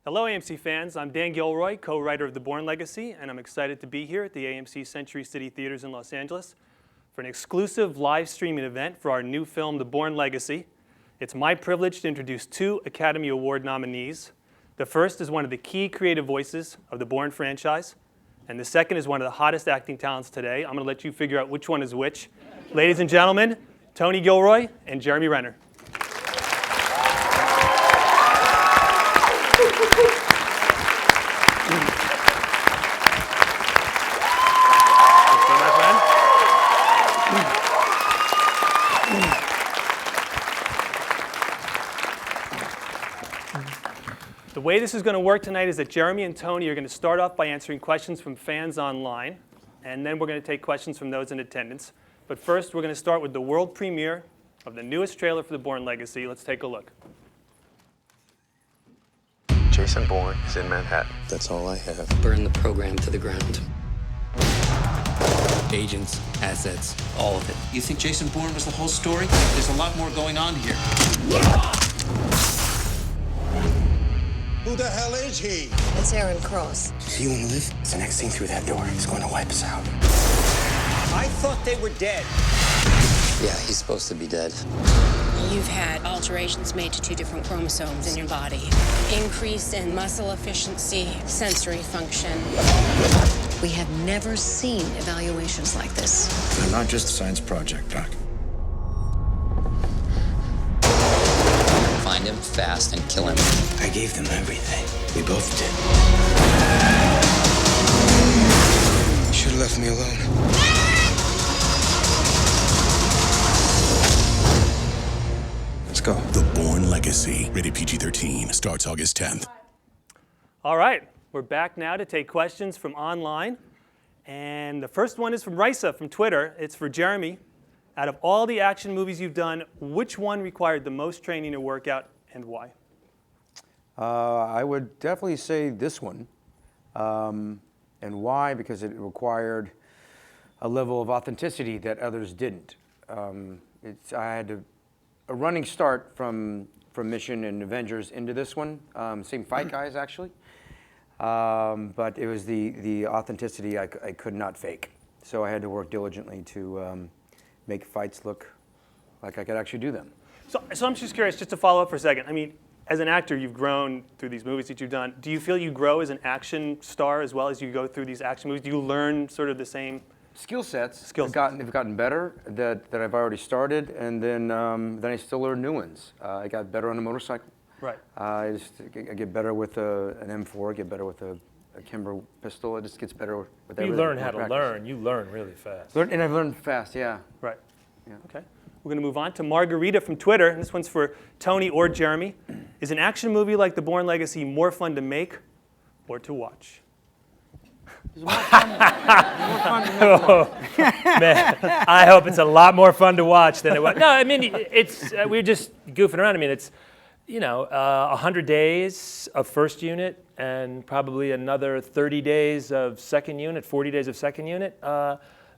Hello, AMC fans. I'm Dan Gilroy, co-writer of The Bourne Legacy, and I'm excited to be here at the AMC Century City Theaters in Los Angeles for an exclusive live streaming event for our new film, The Bourne Legacy. It's my privilege to introduce two Academy Award nominees. The first is one of the key creative voices of the Bourne franchise, and the second is one of the hottest acting talents today. I'm going to let you figure out which one is which. Ladies and gentlemen, Tony Gilroy and Jeremy Renner. The way this is going to work tonight is that Jeremy and Tony are going to start off by answering questions from fans online, and then we're going to take questions from those in attendance. But first, we're going to start with the world premiere of the newest trailer for The Bourne Legacy. Let's take a look. Jason Bourne is in Manhattan. That's all I have. Burn the program to the ground. Agents, assets, all of it. You think Jason Bourne was the whole story? There's a lot more going on here. Who the hell is he? It's Aaron Cross. Do you want to live? The next thing through that door is going to wipe us out. I thought they were dead. Yeah, he's supposed to be dead. You've had alterations made to 2 different chromosomes in your body. Increase in muscle efficiency, sensory function. We have never seen evaluations like this. They're not just a science project, Doc. Find him fast and kill him. I gave them everything. We both did. You should have left me alone. Let's go. The Bourne Legacy, rated PG-13, starts August 10th. All right, we're back now to take questions from online. And the first one is from Risa from Twitter. It's for Jeremy. Out of all the action movies you've done, which one required the most training or workout, and why? I would definitely say this one. And why? Because it required a level of authenticity that others didn't. I had a running start from Mission and Avengers into this one. Same fight guys, actually. But it was the authenticity I could not fake. So I had to work diligently to make fights look like I could actually do them. So I'm just curious, just to follow up for a second. I mean, as an actor, you've grown through these movies that you've done. Do you feel you grow as an action star as well as you go through these action movies? Do you learn sort of the same skill sets? Skills have gotten better that I've already started, and then I still learn new ones. I got better on a motorcycle. Right. I get better with an M4. Get better with a Kimber pistol. It just gets better with everything. You learn how to learn. You learn really fast. And I've learned fast, yeah. Right. Yeah. Okay. We're going to move on to Margarita from Twitter. And this one's for Tony or Jeremy. Is an action movie like The Bourne Legacy more fun to make or to watch? It's more fun to Man, I hope it's a lot more fun to watch than it was. No, I mean, it's we're just goofing around. I mean, it's 100 days of first unit and probably another 30 days of second unit, 40 days of second unit.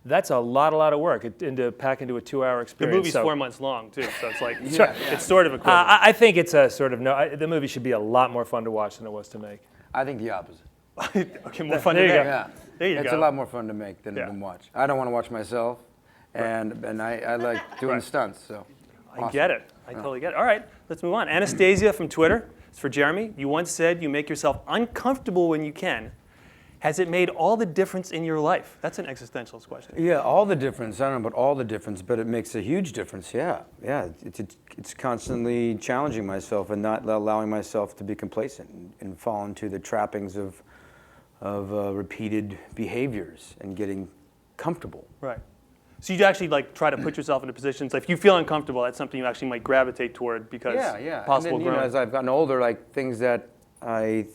That's a lot of work to pack into a 2-hour experience. The movie's 4 months long, too, so it's like, it's sort of equivalent. I think it's a sort of, the movie should be a lot more fun to watch than it was to make. I think the opposite. Okay, more fun to make. Yeah. There you It's go. a lot more fun to make than watch. I don't want to watch myself, and I like doing stunts. So I get it. I totally get it. All right, let's move on. Anastasia from Twitter. It's for Jeremy. You once said you make yourself uncomfortable when you can. Has it made all the difference in your life? That's an existentialist question. Yeah, all the difference. I don't know about all the difference, but it makes a huge difference. Yeah. It's constantly challenging myself and not allowing myself to be complacent and fall into the trappings of repeated behaviors and getting comfortable. Right. So you actually try to put yourself into positions. If you feel uncomfortable, that's something you actually might gravitate toward because possible and then, growth. As I've gotten older, things that I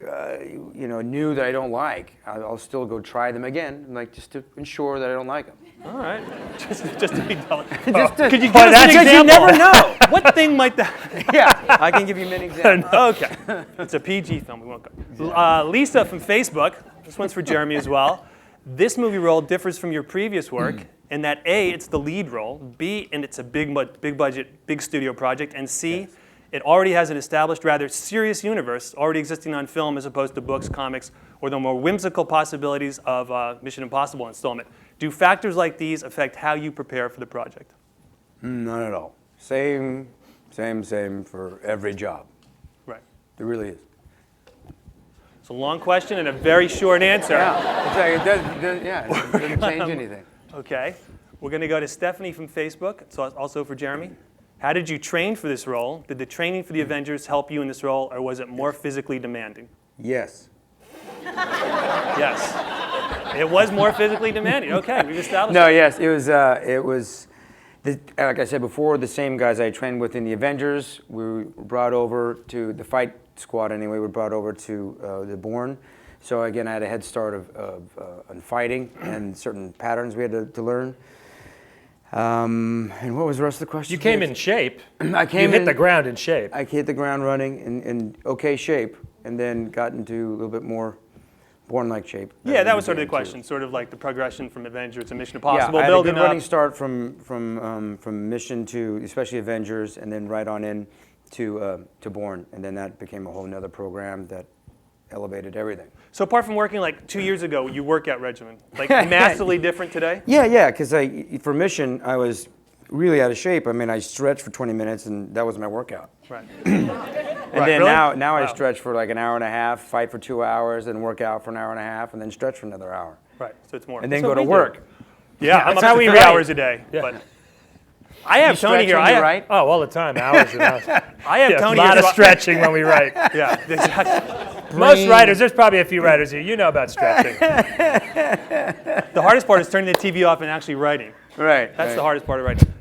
knew that I don't like, I'll still go try them again, just to ensure that I don't like them. All right. Just to be delicate. Could you give us an example? You never know. What thing might that? Yeah, I can give you many examples. Okay. It's a PG film. We won't go. Lisa from Facebook. This one's for Jeremy as well. This movie role differs from your previous work in that A, it's the lead role, B, and it's a big budget, big studio project, and C, It already has an established, rather serious universe already existing on film as opposed to books, comics, or the more whimsical possibilities of Mission Impossible installment. Do factors like these affect how you prepare for the project? Not at all. Same for every job. Right. It really is. It's a long question and a very short answer. Yeah, it doesn't change anything. Okay. We're going to go to Stephanie from Facebook. It's also for Jeremy. How did you train for this role? Did the training for the Avengers help you in this role, or was it more physically demanding? Yes. Yes. It was more physically demanding. Okay, we've established No, that. yes, it was, like I said before, the same guys I trained with in the Avengers. We were brought over to the fight squad anyway. We were brought over to the Bourne. So again, I had a head start on fighting and certain patterns we had to learn. And what was the rest of the question? You came in shape. I came You hit the ground in shape. I hit the ground running in okay shape, and then got into a little bit more Bourne-like shape. Yeah, that was sort of the question, sort of like the progression from Avengers to Mission Impossible, Yeah, I had a building good running up. start from Mission to especially Avengers, and then right on in to Bourne, and then that became a whole nother program that elevated everything. So apart from working like 2 years ago, your workout regimen, like massively different today? Yeah, because for Mission, I was really out of shape. I mean, I stretched for 20 minutes, and that was my workout. Right. And then really? now I Wow. stretch for like an hour and a half, fight for 2 hours, then work out for an hour and a half, and then stretch for another hour. Right, so it's more. And then That's go what to we do. work. Yeah, I'm That's up how to we 3 write. hours a day. Yeah. But I have Tony here. Stretch when you write? Oh, all the time, hours and hours. I have Yeah, Tony a lot here. of stretching when we write. Yeah, exactly. Most writers, there's probably a few writers here, you know about stretching. The hardest part is turning the TV off and actually writing. Right. That's the hardest part of writing.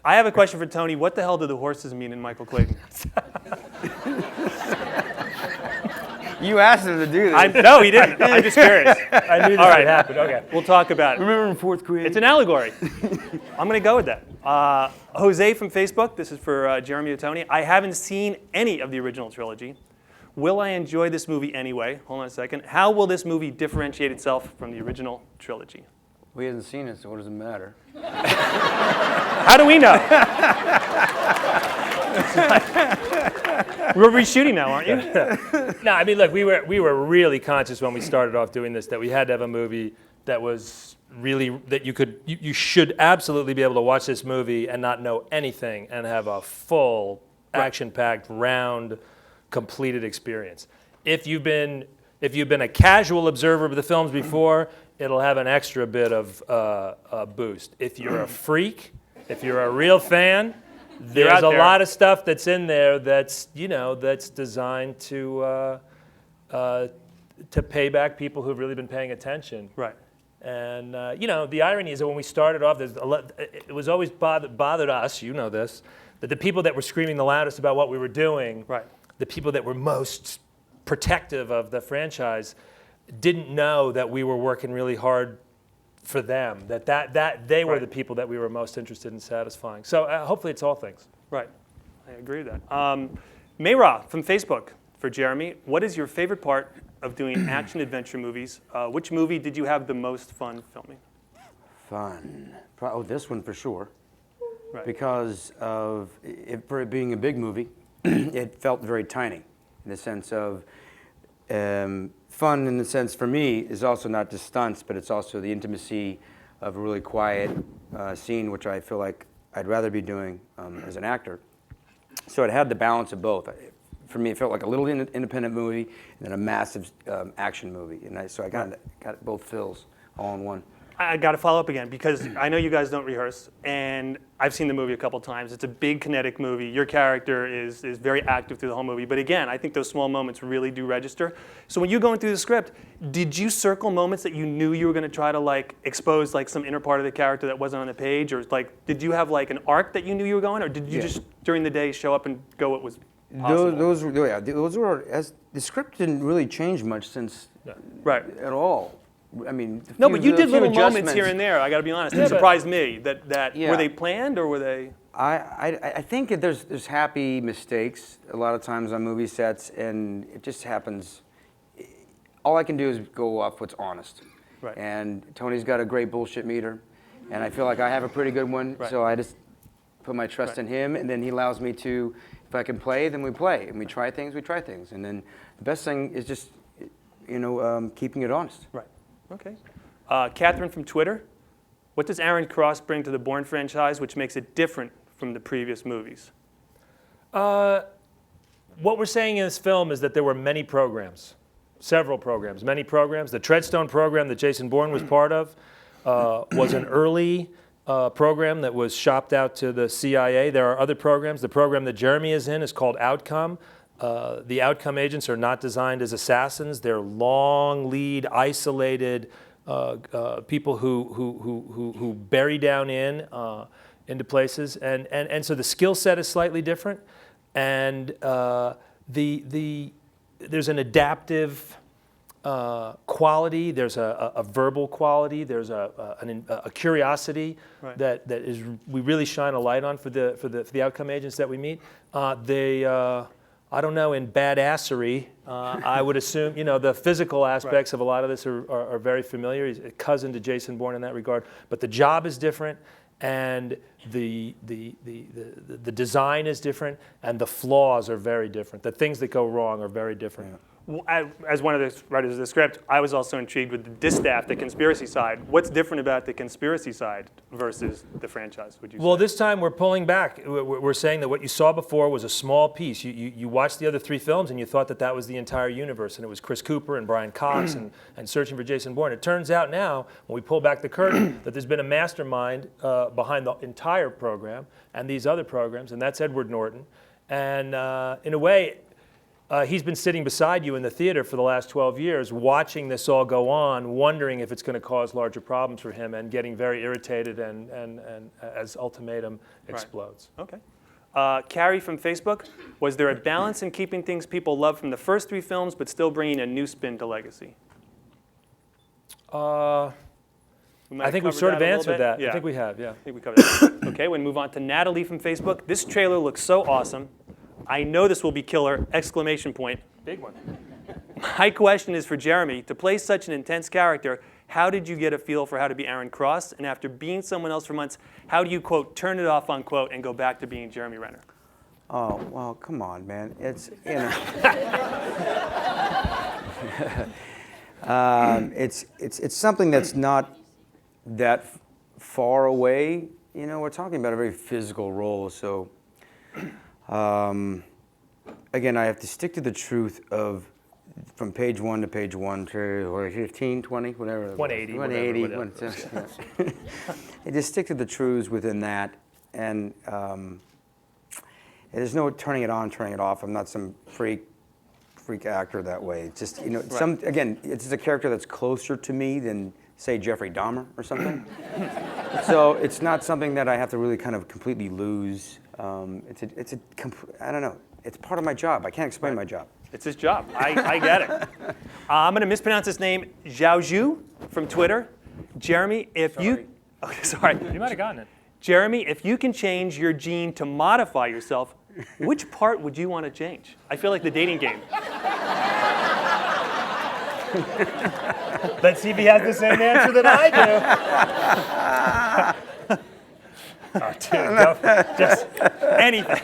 I have a question for Tony. What the hell do the horses mean in Michael Clayton? You asked him to do this. No, he didn't. I'm just curious. I knew this All right. would happen. Okay. We'll talk about it. Remember in fourth grade? It's an allegory. I'm going to go with that. Jose from Facebook, this is for Jeremy or Tony. I haven't seen any of the original trilogy. Will I enjoy this movie anyway? Hold on a second. How will this movie differentiate itself from the original trilogy? We hasn't seen it, so what does it matter? How do we know? We're reshooting now, aren't you? No, I mean, look, we were really conscious when we started off doing this that we had to have a movie that was really, that you should absolutely be able to watch this movie and not know anything and have a full, action-packed, round, completed experience. If you've been a casual observer of the films before, it'll have an extra bit of a boost. If you're a freak, if you're a real fan, there's a lot of stuff that's in there that's designed to pay back people who've really been paying attention. Right. And the irony is that when we started off, it was always bothered us. You know this, that the people that were screaming the loudest about what we were doing, Right. the people that were most protective of the franchise, didn't know that we were working really hard for them. That they were Right. the people that we were most interested in satisfying. So hopefully it's all things. Right. I agree with that. Mayra from Facebook for Jeremy. What is your favorite part of doing action-adventure movies? Which movie did you have the most fun filming? Fun. This one for sure. Right. Because of for it being a big movie, it felt very tiny in the sense of fun in the sense for me is also not just stunts, but it's also the intimacy of a really quiet scene, which I feel like I'd rather be doing as an actor. So it had the balance of both. For me, it felt like a little independent movie and then a massive action movie. And so I got both feels all in one. I got to follow up again because I know you guys don't rehearse, and I've seen the movie a couple times. It's a big kinetic movie. Your character is very active through the whole movie. But again, I think those small moments really do register. So when you're going through the script, did you circle moments that you knew you were going to try to expose some inner part of the character that wasn't on the page, or did you have an arc that you knew you were going, or did you just during the day show up and go what was possible? Those were as the script didn't really change much since at all. I mean, no, but you did little moments here and there. I got to be honest. It surprised me that Yeah. were they planned or were they? I think that there's happy mistakes a lot of times on movie sets, and it just happens. All I can do is go off what's honest. Right. And Tony's got a great bullshit meter, and I feel like I have a pretty good one. Right. So I just put my trust in him, and then he allows me to If I can play, then we play, and we try things, and then the best thing is just, keeping it honest. Right. Okay. Catherine from Twitter. What does Aaron Cross bring to the Bourne franchise, which makes it different from the previous movies? What we're saying in this film is that there were many programs, several programs, many programs. The Treadstone program that Jason Bourne was part of was an early program that was shopped out to the CIA. There are other programs. The program that Jeremy is in is called Outcome. The Outcome agents are not designed as assassins. They're long lead, isolated people who bury down into places, and so the skill set is slightly different, and there's an adaptive quality. There's a verbal quality. There's a curiosity that is we really shine a light on for the Outcome agents that we meet. I don't know, in badassery, I would assume, the physical aspects of a lot of this are very familiar. He's a cousin to Jason Bourne in that regard. But the job is different, and the design is different, and the flaws are very different. The things that go wrong are very different. Well, as one of the writers of the script, I was also intrigued with the distaff, the conspiracy side. What's different about the conspiracy side versus the franchise, would you say? Well, this time we're pulling back. We're saying that what you saw before was a small piece. You watched the other three films and you thought that was the entire universe, and it was Chris Cooper and Brian Cox and searching for Jason Bourne. It turns out now, when we pull back the curtain, that there's been a mastermind behind the entire program and these other programs, and that's Edward Norton. And in a way, he's been sitting beside you in the theater for the last 12 years, watching this all go on, wondering if it's going to cause larger problems for him, and getting very irritated and as Ultimatum explodes. Right. Okay. Carrie from Facebook, was there a balance in keeping things people love from the first three films, but still bringing a new spin to Legacy? I think we've sort of answered that. Yeah. I think we have, yeah. I think we covered that. Okay, we'll move on to Natalie from Facebook. This trailer looks so awesome. I know this will be killer! Exclamation point. Big one. My question is for Jeremy. To play such an intense character, how did you get a feel for how to be Aaron Cross? And after being someone else for months, how do you, quote, turn it off, unquote, and go back to being Jeremy Renner? Oh, well, come on, man. It's, it's something that's not that far away. We're talking about a very physical role, so again, I have to stick to the truth of from page 1 to page 1 to 15, 20, whatever. 180. 180. I just stick to the truths within that, and there's no turning it on, turning it off. I'm not some freak actor that way. It's just again, it's just a character that's closer to me than, say, Jeffrey Dahmer or something. So it's not something that I have to really kind of completely lose. I don't know. It's part of my job. I can't explain my job. It's his job. I get it. I'm going to mispronounce his name. Zhaozhu from Twitter. Jeremy, if you... Okay, sorry. You might have gotten it. Jeremy, if you can change your gene to modify yourself, which part would you want to change? I feel like the dating game. Let's see if he has the same answer that I do. Oh, dude, no, just anything.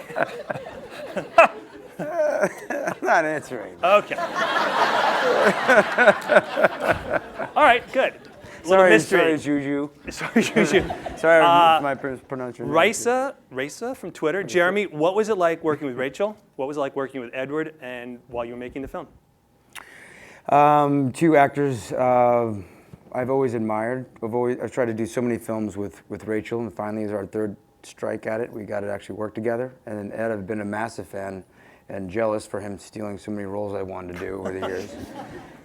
I'm not answering. Okay. All right, good. Sorry, Juju. Sorry, Juju. Sorry, my pronunciation. Raisa from Twitter. Jeremy, what was it like working with Rachel? What was it like working with Edward, and while you were making the film? Two actors I've always admired. I've tried to do so many films with Rachel, and finally, is our third strike at it. We got to actually work together. And then Ed, I've been a massive fan and jealous for him stealing so many roles I wanted to do over the years.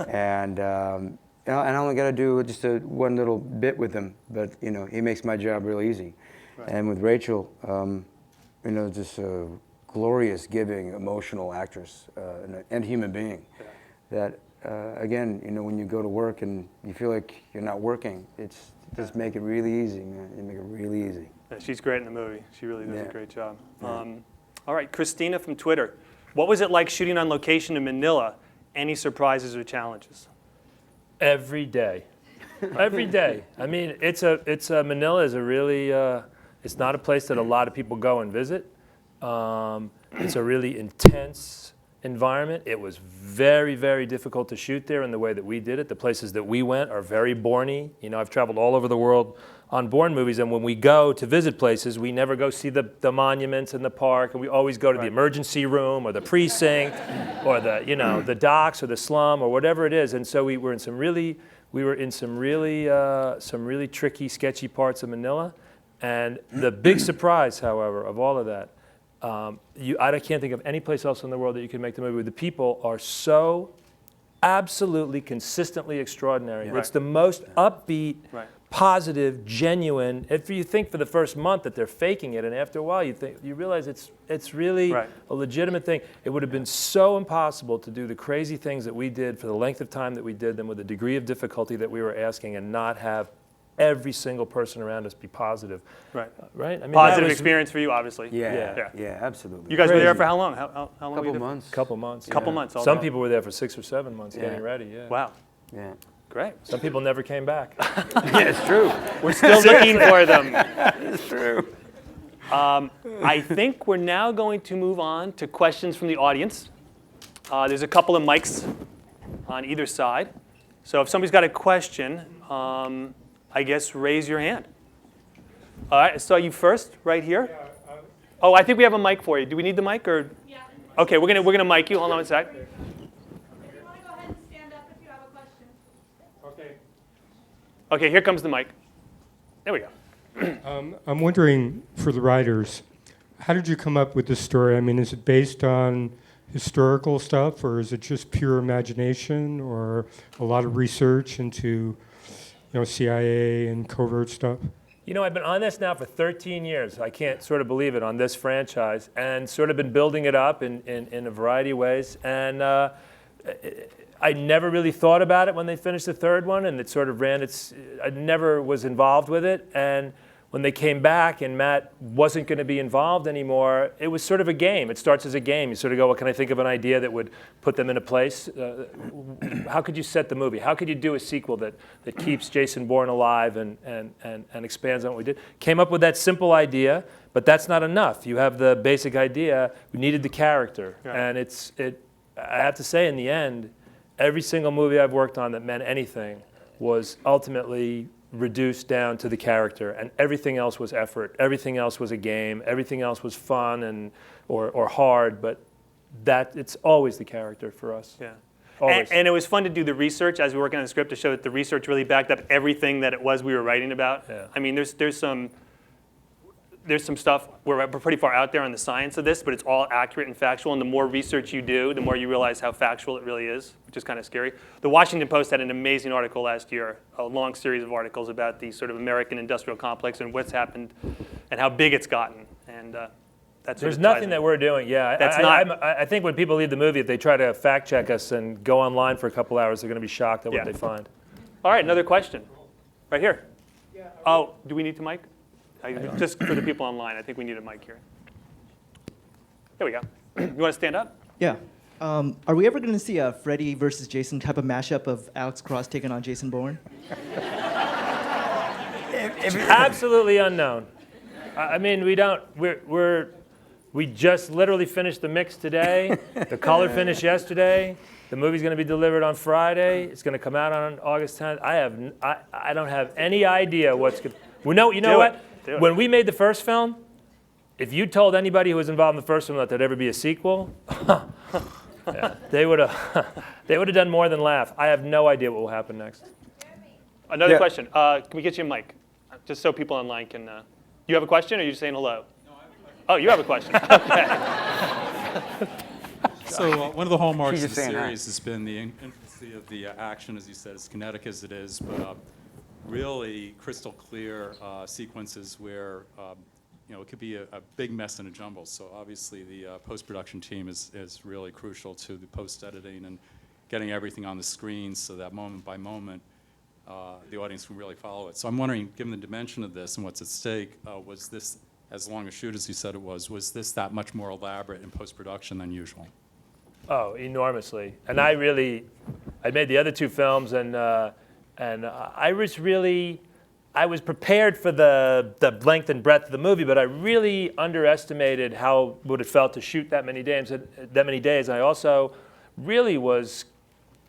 And I only got to do just one little bit with him, but he makes my job real easy. Right. And with Rachel, just a glorious, giving, emotional actress and human being. Yeah. That again, when you go to work and you feel like you're not working, it's just make it really easy, man. You make it really easy. Yeah, she's great in the movie. She really does a great job. All right, Christina from Twitter. What was it like shooting on location in Manila? Any surprises or challenges? Every day. Every day. I mean, Manila is a really, it's not a place that a lot of people go and visit. It's a really intense environment. It was very, very difficult to shoot there in the way that we did it. The places that we went are very Bourne-y. You know, I've traveled all over the world on Bourne movies, and when we go to visit places, we never go see the monuments in the park, and we always go to the emergency room or the precinct or the, you know, the docks or the slum or whatever it is. And so we were in some really tricky, sketchy parts of Manila. And the big surprise, however, of all of that, I can't think of any place else in the world that you can make the movie. The people are so absolutely consistently extraordinary. It's the most upbeat, positive, genuine. If you think for the first month that they're faking it, and after a while you realize it's really a legitimate thing. It would have been so impossible to do the crazy things that we did for the length of time that we did them with the degree of difficulty that we were asking and not have every single person around us be positive. Right? I mean, positive experience for you, obviously. Yeah, absolutely. You guys were there for how long? How long were you there? Months. Couple months. Couple months. Some people were there for 6 or 7 months getting ready. Wow. Yeah. Great. Some people never came back. Yeah, it's true. We're still looking for them. It's true. I think we're now going to move on to questions from the audience. There's a couple of mics on either side. So if somebody's got a question, I guess raise your hand. All right, I saw you first, right here. Oh, I think we have a mic for you. Do we need the mic or? Yeah. Okay, we're gonna mic you. Hold on a sec. Okay, here comes the mic. There we go. I'm wondering, for the writers, how did you come up with this story? I mean, is it based on historical stuff, or is it just pure imagination, or a lot of research into, CIA and covert stuff? You know, I've been on this now for 13 years. I can't sort of believe it, on this franchise, and sort of been building it up in a variety of ways. And I never really thought about it when they finished the third one, and it sort of I never was involved with it. And when they came back and Matt wasn't going to be involved anymore, it was sort of a game. It starts as a game. You sort of go, well, can I think of an idea that would put them in a place? How could you set the movie? How could you do a sequel that keeps Jason Bourne alive and expands on what we did? Came up with that simple idea, but that's not enough. You have the basic idea. We needed the character. And I have to say, in the end, every single movie I've worked on that meant anything was ultimately reduced down to the character, and everything else was effort. Everything else was a game. Everything else was fun or hard, but it's always the character for us. Yeah. Always. And it was fun to do the research as we were working on the script to show that the research really backed up everything that it was we were writing about. Yeah. I mean, there's some stuff we're pretty far out there on the science of this, but it's all accurate and factual. And the more research you do, the more you realize how factual it really is, which is kind of scary. The Washington Post had an amazing article last year, a long series of articles about the sort of American industrial complex and what's happened and how big it's gotten. And that's there's nothing that we're doing. Yeah, I think when people leave the movie, if they try to fact check us and go online for a couple hours, they're going to be shocked at what they find. All right, another question, right here. Oh, do we need the mic? Just for the people online, I think we need a mic here. There we go. You want to stand up? Yeah. Are we ever going to see a Freddy versus Jason type of mashup of Alex Cross taking on Jason Bourne? Absolutely unknown. I mean, we just literally finished the mix today. The color finished yesterday. The movie's going to be delivered on Friday. It's going to come out on August 10th. I don't have any idea what's going to. You know what? When we made the first film, if you told anybody who was involved in the first film that there'd ever be a sequel, they would have done more than laugh. I have no idea what will happen next. Another question. Can we get you a mic? Just so people online can. You have a question, or are you just saying hello? No, I have a question. Oh, you have a question. Okay. So one of the hallmarks of the series has been the intricacy of the action, as you said, as kinetic as it is, but really crystal clear sequences where it could be a big mess and a jumble. So obviously the post-production team is really crucial to the post-editing and getting everything on the screen so that moment by moment the audience can really follow it. So I'm wondering, given the dimension of this and what's at stake, was this, as long a shoot as you said it was this that much more elaborate in post-production than usual? Oh, enormously. And I made the other two films, and I I was prepared for the length and breadth of the movie, but I really underestimated what it felt to shoot that many days. And I also really was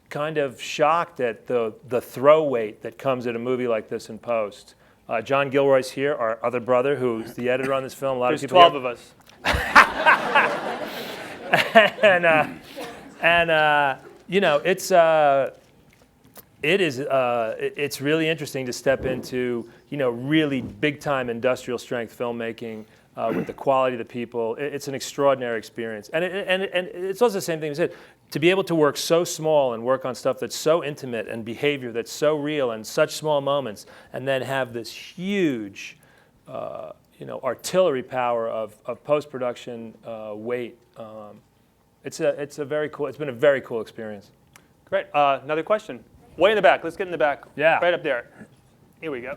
kind of shocked at the throw weight that comes at a movie like this in post. John Gilroy's here, our other brother, who's the editor on this film. A lot There's of people 12 here. of us. You know, it's really interesting to step into, you know, really big time industrial strength filmmaking with the quality of the people. It's an extraordinary experience, and it's also the same thing we said. To be able to work so small and work on stuff that's so intimate and behavior that's so real and such small moments, and then have this huge, you know, artillery power of post-production weight. It's been a very cool experience. Great. Another question. Way in the back. Let's get in the back. Yeah. Right up there. Here we go.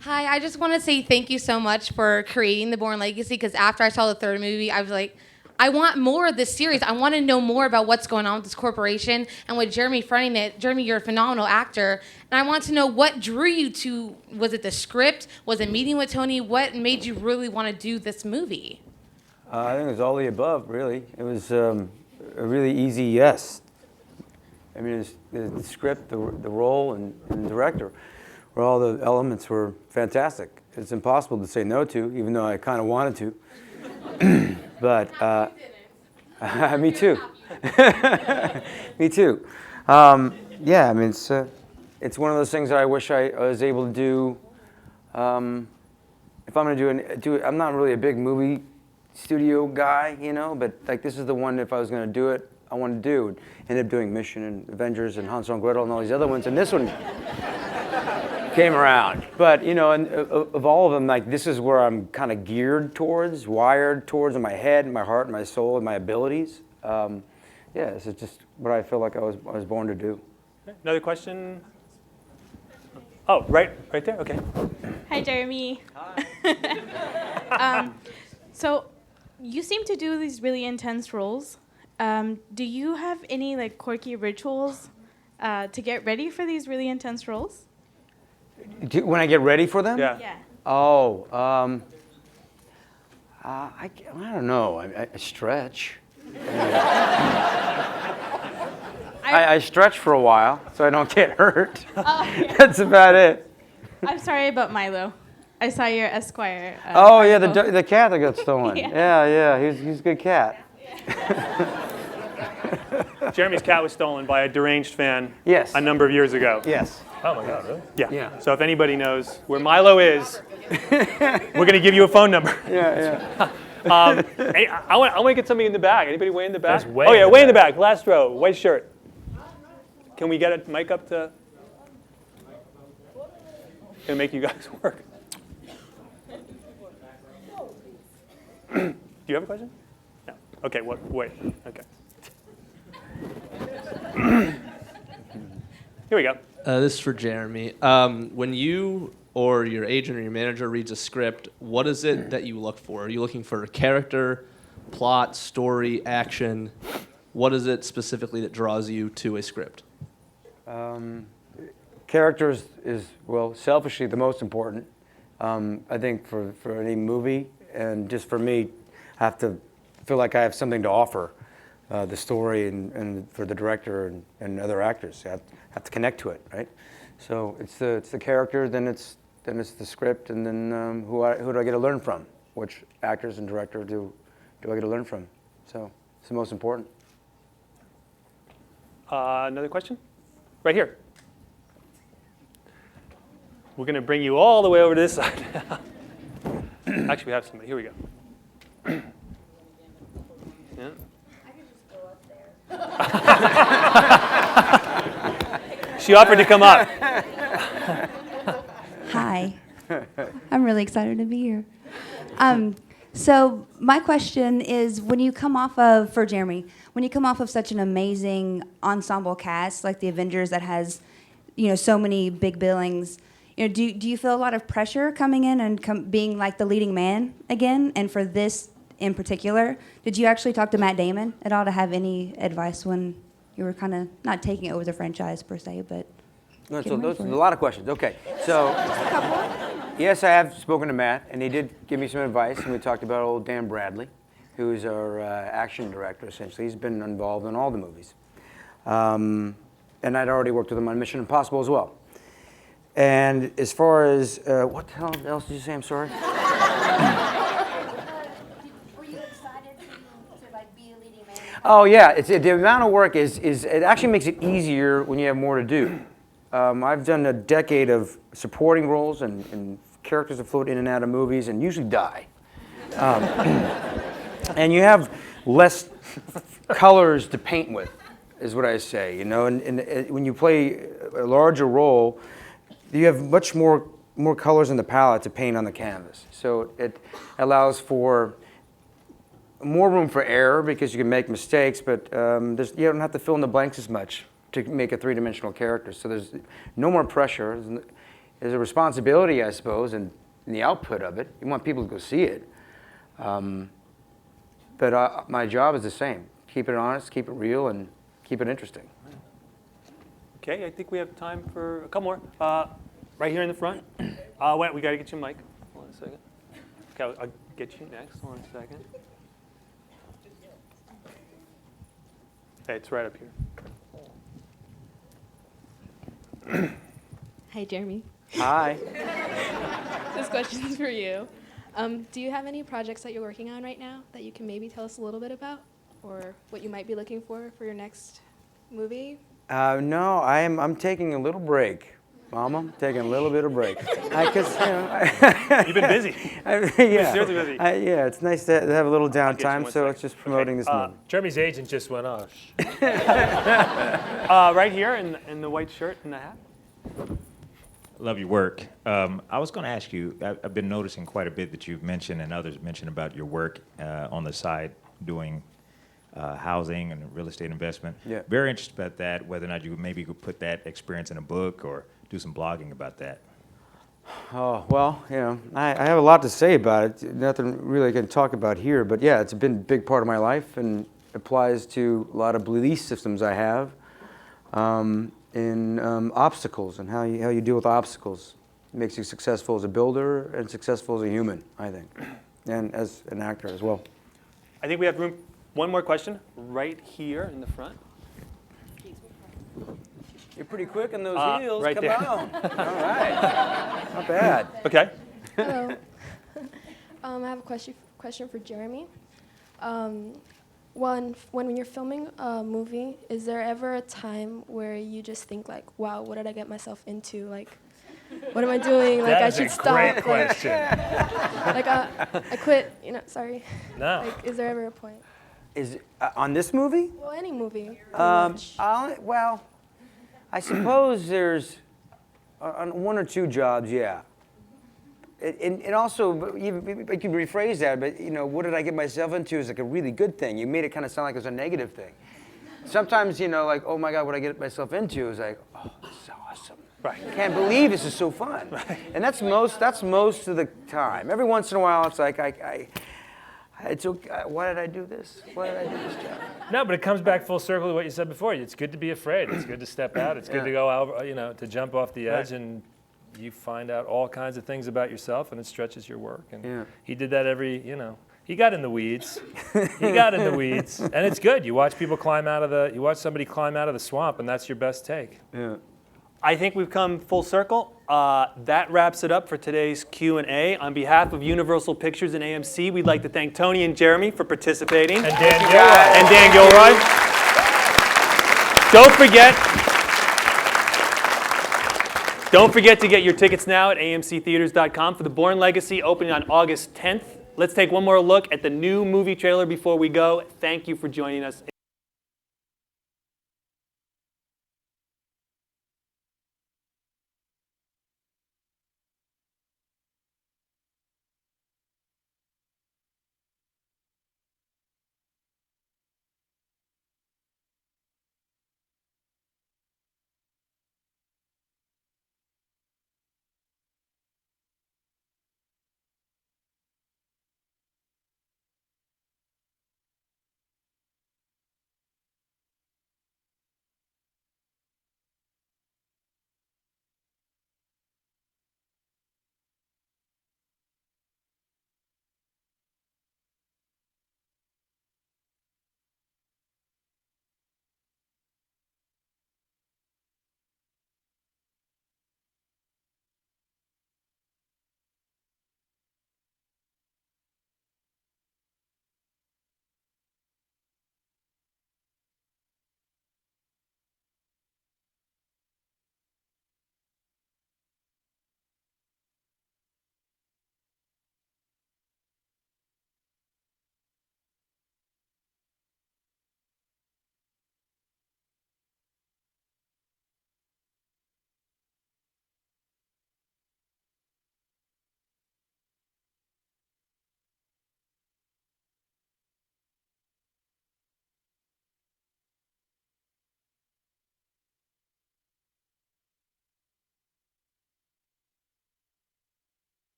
Hi, I just want to say thank you so much for creating the Bourne Legacy, because after I saw the third movie, I was like, I want more of this series. I want to know more about what's going on with this corporation and with Jeremy fronting it. Jeremy, you're a phenomenal actor. And I want to know what drew you to, was it the script? Was it meeting with Tony? What made you really want to do this movie? I think it was all the above, really. It was a really easy yes. I mean, it's the script, the role, and the director, where all the elements were fantastic. It's impossible to say no to, even though I kind of wanted to. But me too. Me too. Yeah, I mean, it's one of those things that I wish I was able to do. If I'm going to do it, I'm not really a big movie studio guy, you know, but like this is the one, if I was going to do it, I wanted to do. Ended up doing Mission and Avengers and Hansel and Gretel and all these other ones, and this one came around. But, you know, and of all of them, like this is where I'm kind of geared towards, wired towards in my head, my heart, my soul, and my abilities. Yeah, this is just what I feel like I was born to do. Another question? Oh, right there. Okay. Hi, Jeremy. Hi. So, you seem to do these really intense roles. Do you have any like quirky rituals to get ready for these really intense roles? When I get ready for them? Yeah. Yeah. Oh, I don't know. I stretch. I stretch for a while so I don't get hurt. Oh, yeah. That's about it. I'm sorry about Milo. I saw your Esquire. Oh yeah, the cat that got stolen. Yeah. Yeah, he's a good cat. Jeremy's cat was stolen by a deranged fan. Yes. A number of years ago. Yes. Oh my God, really? Yeah. Yeah. So if anybody knows where Milo is, we're going to give you a phone number. Yeah. Hey, I want to get somebody in the back. Anybody way in the back? There's way oh yeah, in the way in the back. Last row, white shirt. Can we get a mic up to? Gonna make you guys work. Do you have a question? No. Okay. Wait. Okay. Here we go. This is for Jeremy. When you or your agent or your manager reads a script, what is it that you look for? Are you looking for a character, plot, story, action? What is it specifically that draws you to a script? Characters is, well, selfishly the most important. I think for any movie, and just for me, I have to feel like I have something to offer. The story and for the director and other actors, I have to connect to it, right? So it's the character, then it's the script, and then who do I get to learn from? Which actors and director do I get to learn from? So it's the most important. Another question? Right here. We're going to bring you all the way over to this side. Actually, we have somebody. Here we go. Yeah. She offered to come up. Hi. I'm really excited to be here. So my question is, when you come off of, for Jeremy, when you come off of such an amazing ensemble cast like the Avengers that has, you know, so many big billings, you know, do you feel a lot of pressure coming in and being like the leading man again? And for this in particular, did you actually talk to Matt Damon at all to have any advice when you were kind of not taking over the franchise per se, but? No, Get so ready those for are it. a lot of questions. Okay, so yes, I have spoken to Matt, and he did give me some advice, and we talked about old Dan Bradley, who is our action director, essentially. He's been involved in all the movies. And I'd already worked with him on Mission Impossible as well. And as far as, what the hell else did you say? I'm sorry. Were you excited to like be a leading man? Oh yeah, the amount of work is it actually makes it easier when you have more to do. I've done a decade of supporting roles and characters that float in and out of movies and usually die. And you have less colors to paint with, is what I say. You know, and when you play a larger role, you have much more colors in the palette to paint on the canvas. So it allows for more room for error because you can make mistakes, but you don't have to fill in the blanks as much to make a three-dimensional character. So there's no more pressure. There's a responsibility, I suppose, in the output of it. You want people to go see it. But my job is the same. Keep it honest, keep it real, and keep it interesting. Okay, I think we have time for a couple more. Right here in the front. Wait, we got to get you a mic. Hold on a second. Okay, I'll get you next. Hold on a second. Hey, it's right up here. Hi, Jeremy. Hi. This question's for you. Do you have any projects that you're working on right now that you can maybe tell us a little bit about, or what you might be looking for your next movie? No, I'm taking a little break. Mama, taking a little bit of break. You've been busy. Yeah, seriously busy. Yeah, it's nice to have a little downtime, so it's just promoting this movie. Jeremy's agent just went off. Right here in the white shirt and the hat. Love your work. I was going to ask you, I've been noticing quite a bit that you've mentioned and others mentioned about your work on the side doing housing and real estate investment. Yeah. Very interested about that, whether or not you maybe could put that experience in a book or do some blogging about that. Oh, well, you know, I have a lot to say about it. Nothing really I can talk about here, but yeah, it's been a big part of my life and applies to a lot of belief systems I have in obstacles and how you deal with obstacles. It makes you successful as a builder and successful as a human, I think, and as an actor as well. I think we have room. One more question right here in the front. You're pretty quick on those heels. Right Come there. on. All right. Not bad. Okay. Hello. I have a question for Jeremy. When you're filming a movie, is there ever a time where you just think like, wow, what did I get myself into? Like, what am I doing? Like, I should stop. That is a great question. Like, I quit. Sorry. No. Like, is there ever a point? Is on this movie? Well, any movie. Well, I suppose there's on one or two jobs, yeah. And also, you can rephrase that, but what did I get myself into is like a really good thing. You made it kind of sound like it was a negative thing. Sometimes, like, oh my God, what I get myself into is like, oh, this is awesome. Right. I can't believe this is so fun. Right. And that's most of the time. Every once in a while, it's like it's okay. Why did I do this? Why did I do this job? No, but it comes back full circle to what you said before. It's good to be afraid. It's good to step out. It's good to go out, to jump off the edge, and you find out all kinds of things about yourself, and it stretches your work. And he did that he got in the weeds. He got in the weeds, and it's good. You watch somebody climb out of the swamp, and that's your best take. Yeah. I think we've come full circle. That wraps it up for today's Q&A. On behalf of Universal Pictures and AMC, we'd like to thank Tony and Jeremy for participating. And Dan Gilroy. Don't forget to get your tickets now at amctheaters.com for the Bourne Legacy opening on August 10th. Let's take one more look at the new movie trailer before we go. Thank you for joining us.